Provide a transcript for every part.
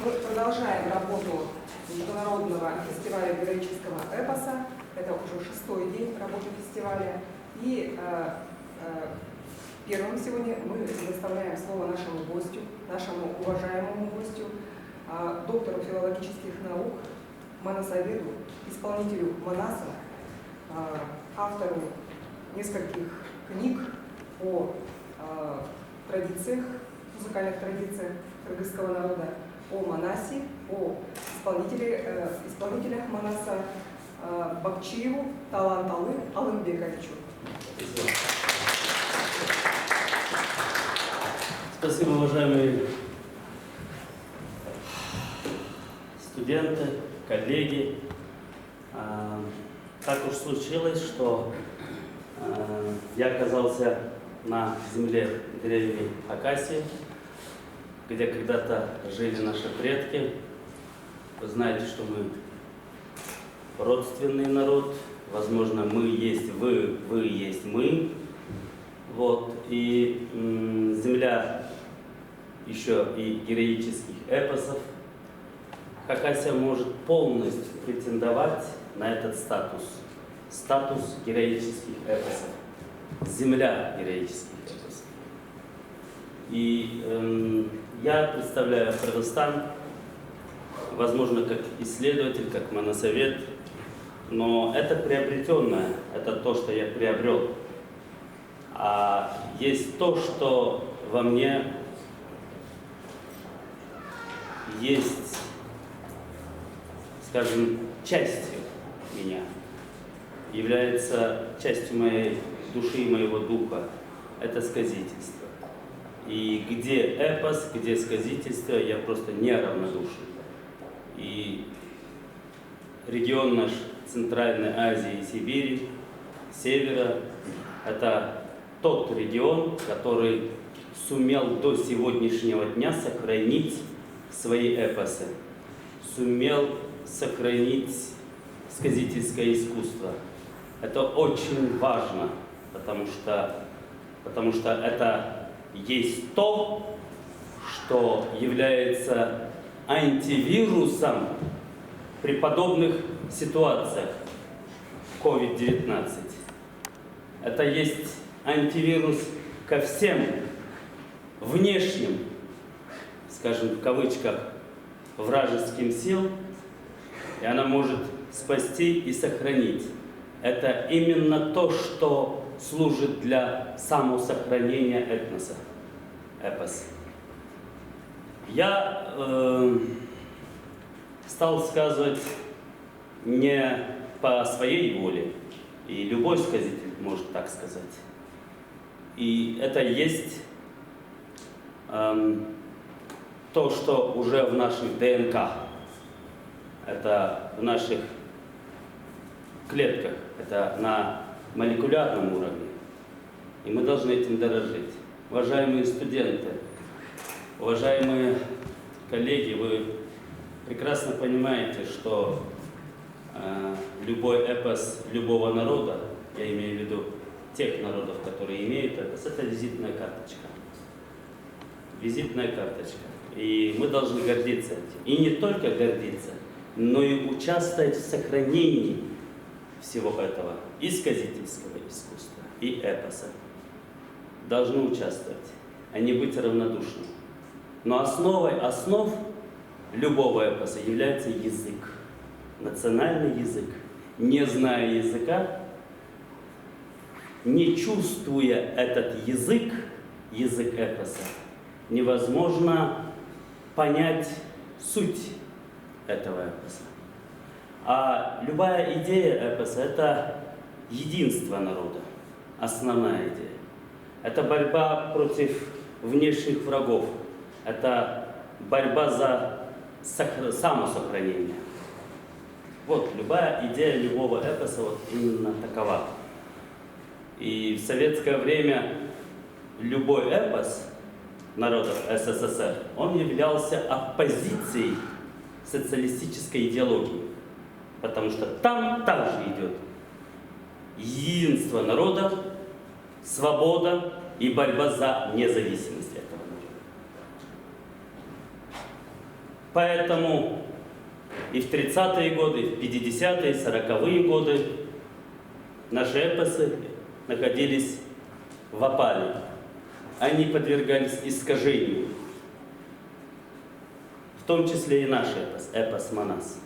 Мы продолжаем работу Международного фестиваля героического эпоса. Это уже 6-й день работы фестиваля. И первым сегодня мы предоставляем слово нашему гостю, нашему уважаемому гостю, доктору филологических наук, манасоведу, исполнителю манаса, автору нескольких книг о традициях, музыкальных традициях кыргызского народа, о манасе, о исполнителях манаса Бакчиеву Таланталы Алымбековичу. Спасибо, уважаемые студенты, коллеги. Так уж случилось, что я оказался на земле деревни Хакасии, где когда-то жили наши предки. Вы знаете, что мы родственный народ. Возможно, мы есть вы, вы есть мы. Вот. И земля еще и героических эпосов. Хакасия может полностью претендовать на этот статус. Статус героических эпосов. Земля героических эпосов. И я представляю Кыргызстан, возможно, как исследователь, как манасовед, но это приобретенное, это то, что я приобрел. А есть то, что во мне есть, скажем, частью меня, является частью моей души и моего духа. Это сказительство. И где эпос, где сказительство, я просто неравнодушен. И регион наш Центральной Азии и Сибири, Севера, это тот регион, который сумел до сегодняшнего дня сохранить свои эпосы, сумел сохранить сказительское искусство. Это очень важно, потому что это есть то, что является антивирусом при подобных ситуациях COVID-19. Это есть антивирус ко всем внешним, скажем в кавычках, вражеским силам, и она может спасти и сохранить. Это именно то, что служит для самосохранения этноса, эпоса. Я стал сказывать не по своей воле, и любой сказитель может так сказать. И это есть то, что уже в наших ДНК, это в наших клетках, это на молекулярном уровне. И мы должны этим дорожить. Уважаемые студенты, уважаемые коллеги, вы прекрасно понимаете, что любой эпос любого народа, я имею в виду тех народов, которые имеют эпос, это визитная карточка. Визитная карточка. И мы должны гордиться этим. И не только гордиться, но и участвовать в сохранении всего этого и сказительского искусства, и эпоса. Должны участвовать, а не быть равнодушным. Но основой основ любого эпоса является язык, национальный язык. Не зная языка, не чувствуя этот язык, язык эпоса, невозможно понять суть этого эпоса. А любая идея эпоса – это единство народа, основная идея. Это борьба против внешних врагов, это борьба за самосохранение. Вот, любая идея любого эпоса вот именно такова. И в советское время любой эпос народов СССР, он являлся оппозицией социалистической идеологии. Потому что там также идет единство народа, свобода и борьба за независимость этого народа. Поэтому и в 30-е годы, и в 50-е, 40-е годы наши эпосы находились в опале. Они подвергались искажению. В том числе и наш эпос Манас.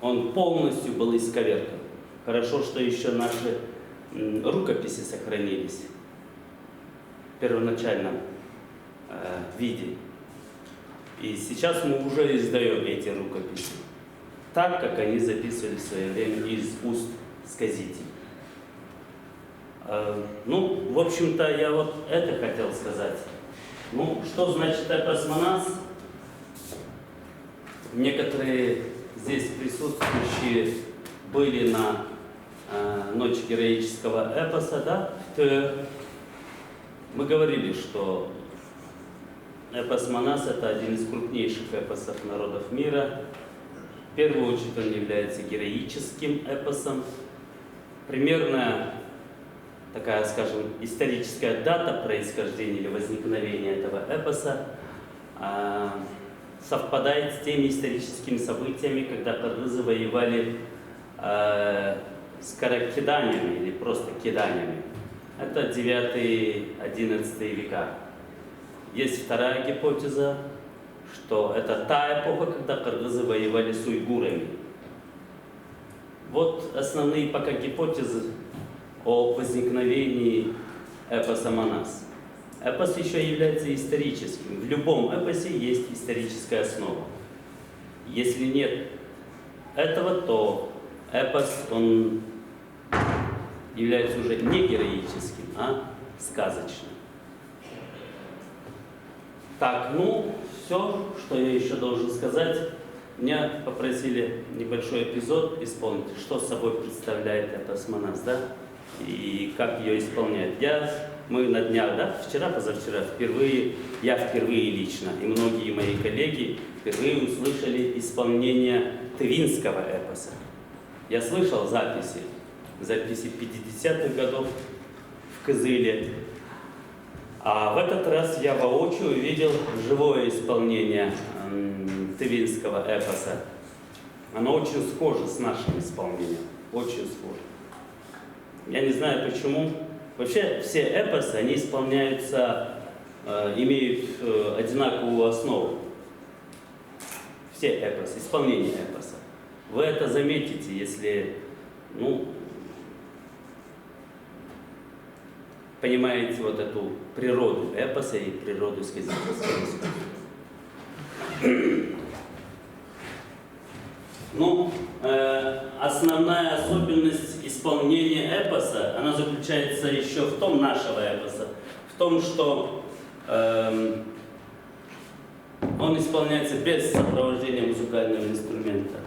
Он полностью был исковеркан. Хорошо, что еще наши рукописи сохранились в первоначальном виде. И сейчас мы уже издаем эти рукописи так, как они записывали в свое время из уст сказителей. Ну, в общем-то, я вот это хотел сказать. Ну, что значит эпос Манас? Некоторые здесь присутствующие были на Ночь героического эпоса, да? Мы говорили, что эпос Манас – это один из крупнейших эпосов народов мира. В первую очередь он является героическим эпосом. Примерно такая, скажем, историческая дата происхождения или возникновения этого эпоса совпадает с теми историческими событиями, когда кыргызы воевали с каракиданиями или просто киданиями. Это 9-11 века. Есть вторая гипотеза, что это та эпоха, когда кыргызы воевали с уйгурами. Вот основные пока гипотезы о возникновении эпоса Манас. Эпос еще является историческим. В любом эпосе есть историческая основа. Если нет этого, то эпос, он является уже не героическим, а сказочным. Так, ну, все, что я еще должен сказать. Меня попросили небольшой эпизод исполнить, что собой представляет эпос Манас, да, и как ее исполнять. Мы на днях, да, вчера, позавчера, я впервые лично, и многие мои коллеги впервые услышали исполнение твинского эпоса. Я слышал записи 50-х годов в Кызыле, а в этот раз я воочию увидел живое исполнение твинского эпоса. Оно очень схоже с нашим исполнением, очень схоже. Я не знаю почему. Вообще все эпосы, они исполняются, имеют одинаковую основу. Все эпосы, исполнение эпоса. Вы это заметите, если, понимаете вот эту природу эпоса и природу сказительства. Основная особенность исполнения эпоса, она заключается еще в том, нашего эпоса, в том, что он исполняется без сопровождения музыкального инструмента.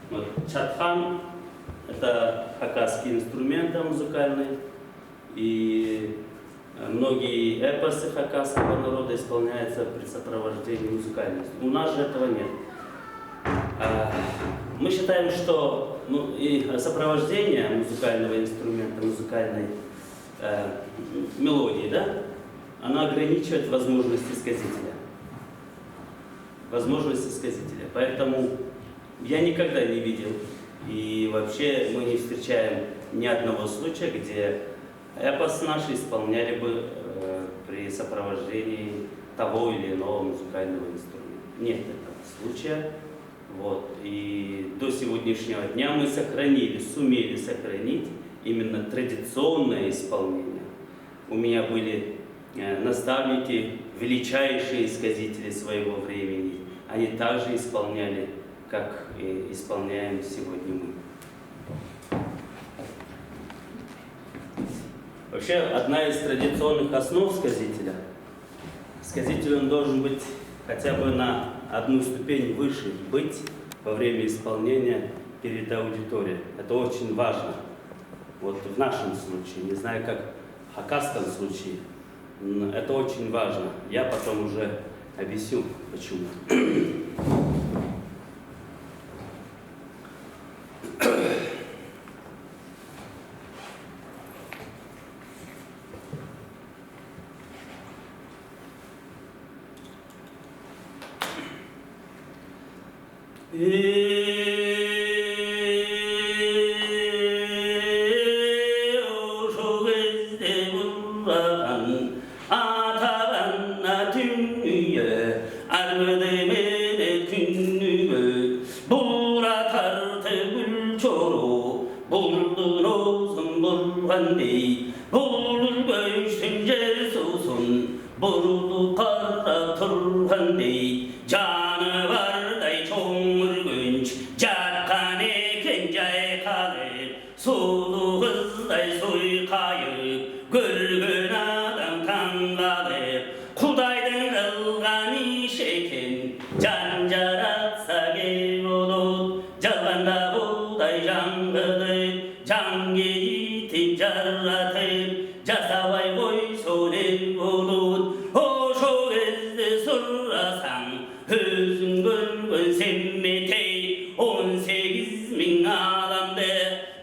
Вот, чатхан – это хакасский инструмент музыкальный, и многие эпосы хакасского народа исполняются при сопровождении музыкального инструмента. У нас же этого нет. Мы считаем, что и сопровождение музыкального инструмента, музыкальной мелодии, да, она ограничивает возможности сказителя. Поэтому я никогда не видел, и вообще мы не встречаем ни одного случая, где эпос наш исполняли бы при сопровождении того или иного музыкального инструмента. Нет этого случая. Вот. И до сегодняшнего дня мы сумели сохранить именно традиционное исполнение. У меня были наставники, величайшие сказители своего времени. Они также исполняли, как и исполняем сегодня мы. Вообще, одна из традиционных основ сказителя, сказитель он должен быть хотя бы на одну ступень выше быть во время исполнения перед аудиторией. Это очень важно. Вот в нашем случае, не знаю, как в хакасском случае, это очень важно. Я потом уже объясню, почему. Bulur göğsünce susun, bulur kara turhanday, canı varday çoğurgunç, cakkane kencay kalır, sulu kızday suy kayıp, görgün adam kangalıp, Kudaydan kılgan işeken, can jaratsa gel olup, jalganda buğday jangılıp, can geyitip jarratıp, jasabay koy soner bulut, hoşo gezde surrasan, hüzün görgün semmetey, 18.000 adamdı,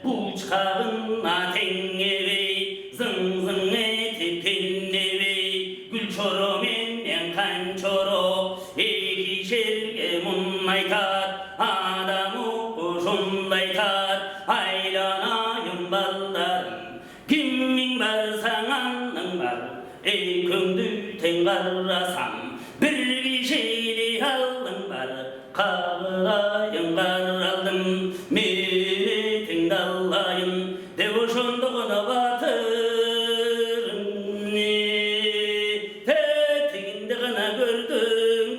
buçkağına tengevey, zın zın etip pendevey, gül çoro menden kan çoro, ekişerge munlaytat, adamı kuşunlaytat, aylanayım ballarım, kimmin varsan anın var, ey köndü tengarrasam, bir kişili halın var, kağılayın karaldım, meni tengdallayın, devoşonduğuna batırın, tetiginde gana gördüm,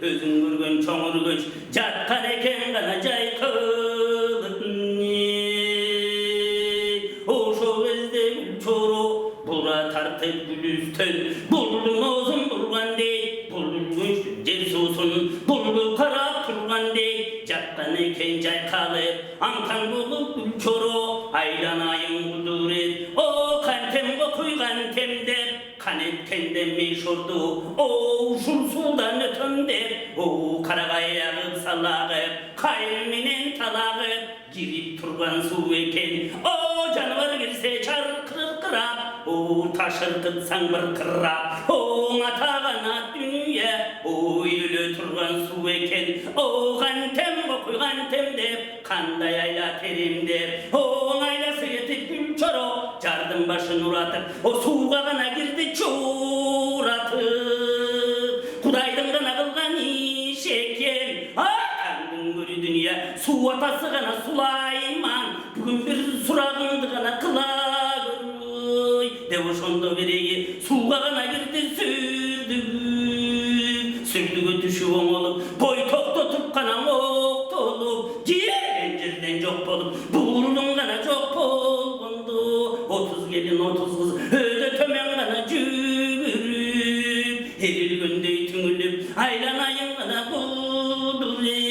özün görgün çoğurguç, jatkan eken gana jay kılın, oşo gezde gül çoro, bura tartıp gülüstün, buldun ozun bulgan dey, buldun güçlü jer susun, buldu kara turgan dey, jatkan eken jay kalıp, ankan bulup gül çoro, aylanayın kuduret, o kantem o kuygan temde, kan etkende meşhurdu, o şul sudan ötönde, o karagay yağıp salağıp, kayılminen talağıp, girip turgan su eken, o canavar girse çarkırıp kırap, o taşırtıp sanbır kırap, o atağına dünya, o yülü turgan su eken, o kantem o kuygan temde, kanday ayla terimde, o aylası yetip gül çoro, jardım başını uğratıp, o suğa gana girdi çuğratıp, Kudaydan gana kılgan işeken, kandın görü dünya, su atası gana Sulayman, bugün bir surağındı gana kılagır, devoşonda veregi, suğa gana girdi sürdüğü düşü olup, boy toktotup kana mokta olup, ciğerden çok olup, burnun gana çok olgundu, 30 gelin 30 kız, öde tömen gana cügürüp, heril gündey tüngülüp, aylanayın gana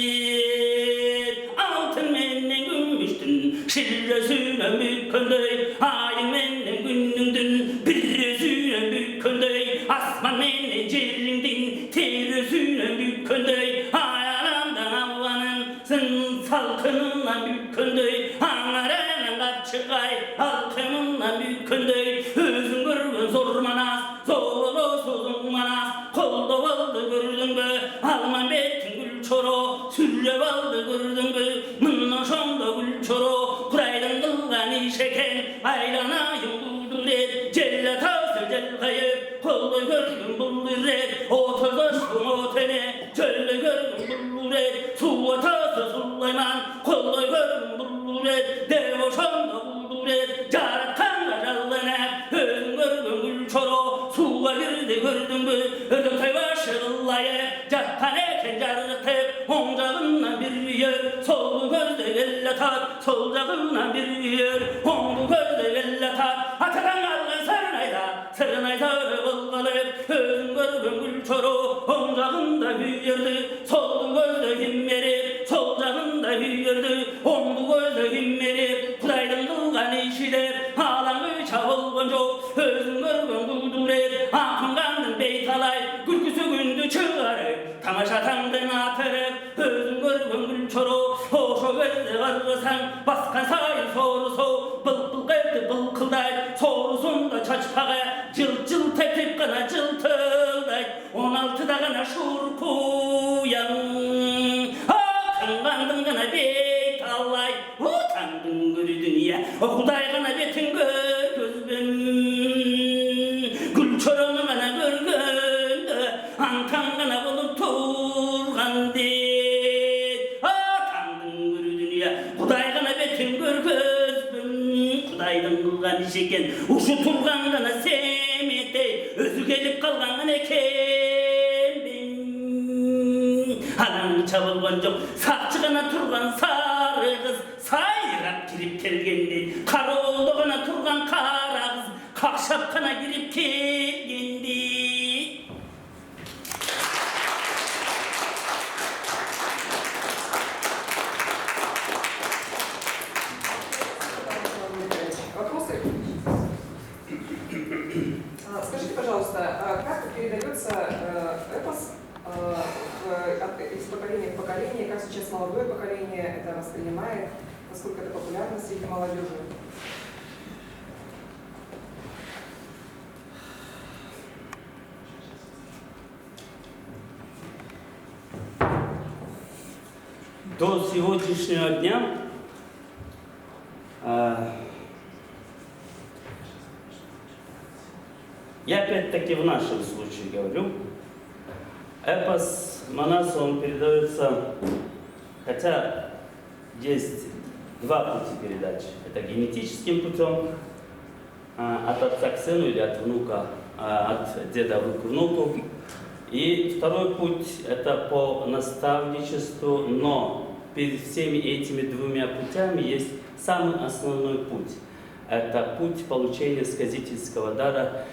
kuduret, altın menden gümüştün, şirresüne mükköndey, ayın menden günnündün, birresüne mükköndey, asman menden cerrindin, terresüne mükköndey, ayalandan avlanın, sın salkınınla mükköndey, angarayla kapçıkay, halkınınla mükköndey, özün görgün zormanas, zorlu sozun manas, kolda valdı gördün be, alman betin gül çoro, sürre valdı gördün be, mınna şonda gül çoro, kuraydan kılgan işeken, aylanayım bulduret, celle tası cel kayıp, kolda gördün bulduret, otadaştım otene, celle gördün bulduret, su atası Sulayman, kolda gördün bulduret, devoşonda bulduret, jaratkan gacallana, özün görgün gül çoro, suğa girdi gördün mü, ödüm taybaşı ıllayı, jatkan eken jarıtıp, oncağına bir yer, sol gözde elle tat, sol cağına bir yer, onlu gözde elle tat, atadan alın sarınayda, sarınayda kılgalıp, özün görgün gül çoro, oncağında bir yerdi, sol gözde himmeri, sol cağında bir yerdi, onlu gözde himmeri, Kudaydan kılgan işide, ağlanı çavulgun çok, özün görgün kuduret, akın kandın beytalay, gülküsü gündü çığarı, tamaşa tamdın atırıp, özün görgün gül çoro, hoşo gözde varırsan, baskan sayın sorusu, bıl bıl geldi bıl kılday, sorusunda çaçpağa, cıl cıl tepip gana cıltılday, 16'da gana şurkuyan, akın Құдай ғана бетіңгі көзбен гүл чораны ғана көргенде аңтан ғана болып тұрған дед атаңдың көрі дүние Құдай ғана бетін көргізбін Құдайдың қылған іш екен ұшы тұрған ғана семетей өзі келіп қалған ғана екенбін анаң жабылған жоқ сақшы ғана тұрған сары қыз сайрап кіріп келгенде қараулы ғана тұрған қара қыз қақшап қана кіріп келгенде Вопросы? Скажите, пожалуйста, как передается эпос из поколения в поколение, как сейчас молодое поколение это воспринимает, насколько это популярно среди молодежи? До сегодняшнего дня я опять-таки в нашем случае говорю, эпос Манаса, он передается, хотя есть два пути передачи. Это генетическим путем, от отца к сыну или от внука, от деда к внуку. И второй путь – это по наставничеству, но перед всеми этими двумя путями есть самый основной путь. Это путь получения сказительского дара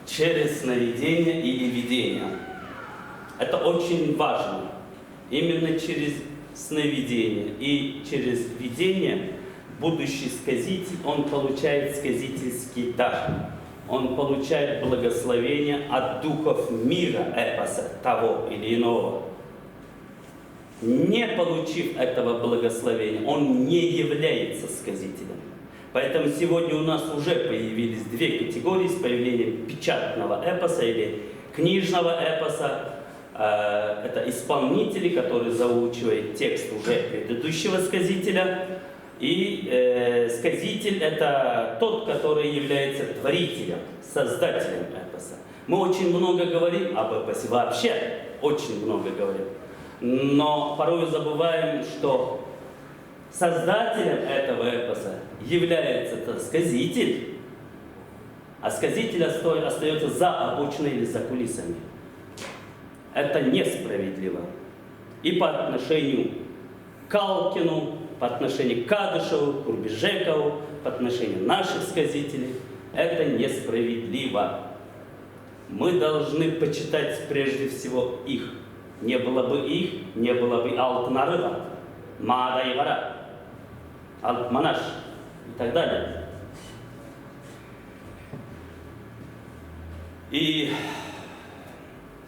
через сновидение или видение. Это очень важно. Именно через сновидение и через видение будущий сказитель, он получает сказительский дар. Он получает благословение от духов мира эпоса, того или иного. Не получив этого благословения, он не является сказителем. Поэтому сегодня у нас уже появились две категории с появлением печатного эпоса или книжного эпоса. Это исполнители, которые заучивают текст уже предыдущего сказителя. И сказитель – это тот, который является творителем, создателем эпоса. Мы очень много говорим об эпосе, вообще очень много говорим. Но порой забываем, что создателем этого эпоса является сказитель, а сказитель остается за обочиной или за кулисами. Это несправедливо. И по отношению к Калкину, по отношению к Кадышеву, Курбежекову, по отношению наших сказителей, это несправедливо. Мы должны почитать прежде всего их. Не было бы их, не было бы Алтынарыга, Маадайгара, Алтманаш и так далее. И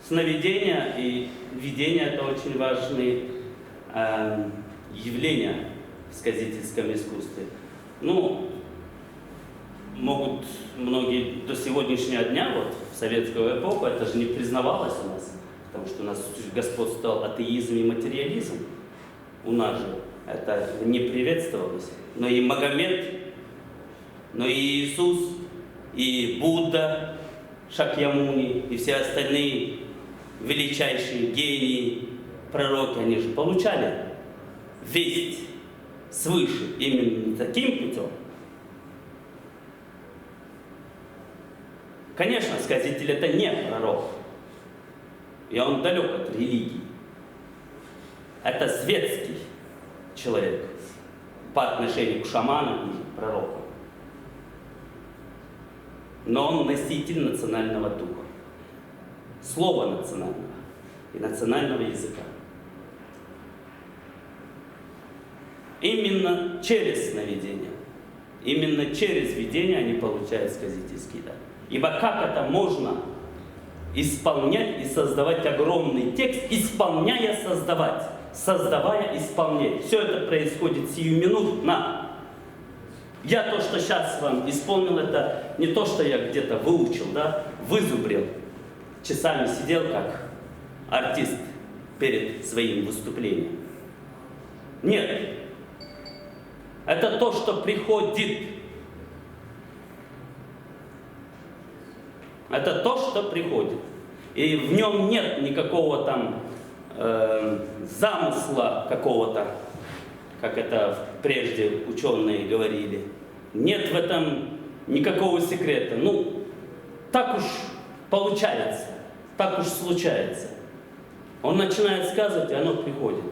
сновидение и видение – это очень важные явления в сказительском искусстве. Ну, могут многие до сегодняшнего дня, вот в советскую эпоху, это же не признавалось у нас, потому что у нас господствовал атеизм и материализм. У нас же это не приветствовалось. Но и Магомед, но и Иисус, и Будда, Шакьямуни, и все остальные величайшие гении, пророки, они же получали весть свыше именно таким путем. Конечно, сказитель это не пророк, и он далек от религии. Это светский человек по отношению к шаманам и пророкам. Но он носитель национального духа, слова национального и национального языка. Именно через сновидение, именно через видение они получают сказительский дар. Ибо как это можно исполнять и создавать огромный текст, исполняя, создавать, создавая, исполнять. Все это происходит сиюминутно. Я то, что сейчас вам исполнил, это не то, что я где-то выучил, да, вызубрил. Часами сидел как артист перед своим выступлением. Нет. Это то, что приходит Это то, что приходит. И в нем нет никакого там замысла какого-то, как это прежде ученые говорили. Нет в этом никакого секрета. Ну, так уж получается, так уж случается. Он начинает сказывать, и оно приходит.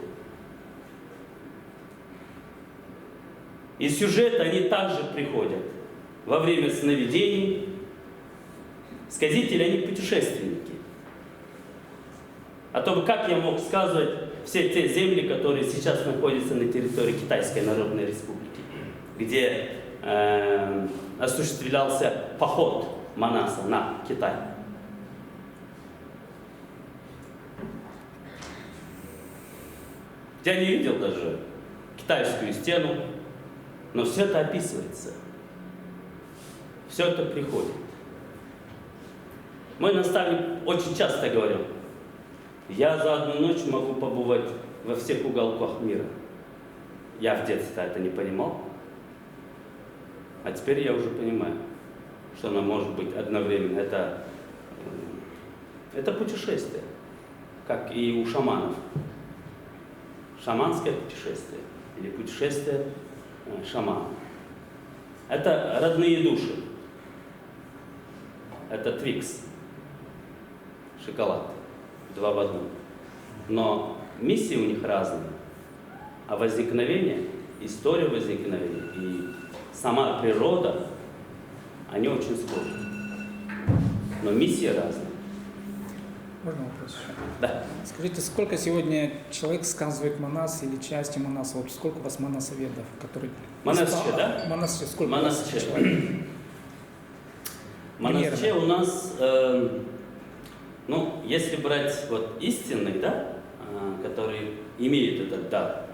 И сюжеты, они также приходят во время сновидений. Сказители, они путешественники. А то как я мог сказывать все те земли, которые сейчас находятся на территории Китайской Народной Республики, где осуществлялся поход Манаса на Китай. Я не видел даже китайскую стену, но все это описывается. Все это приходит. Мой наставник очень часто говорил, я за одну ночь могу побывать во всех уголках мира. Я в детстве это не понимал, а теперь я уже понимаю, что оно может быть одновременно. Это путешествие, как и у шаманов. Шаманское путешествие или путешествие шамана. Это родные души. Это Твикс, шоколад, 2 в 1. Но миссии у них разные. А возникновение, история возникновения и сама природа, они очень схожи. Но миссии разные. Можно вопрос еще? Да. Скажите, сколько сегодня человек сказывает Манас или части Манаса? Вот сколько у вас манасоведов, которые... Манасче, да? Манасче, сколько Манасче. у вас человек? Манасче у нас, ну, если брать вот истинный, да, который имеет этот дар,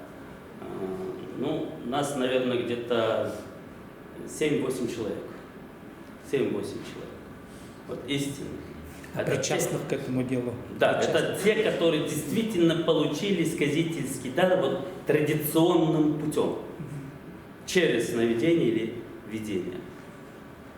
ну, нас, наверное, где-то 7-8 человек. 7-8 человек. Вот истинный. А причастных к этому делу? Да, причастных. это те, которые действительно получили сказительский дар вот традиционным путем. Через сновидение или видение.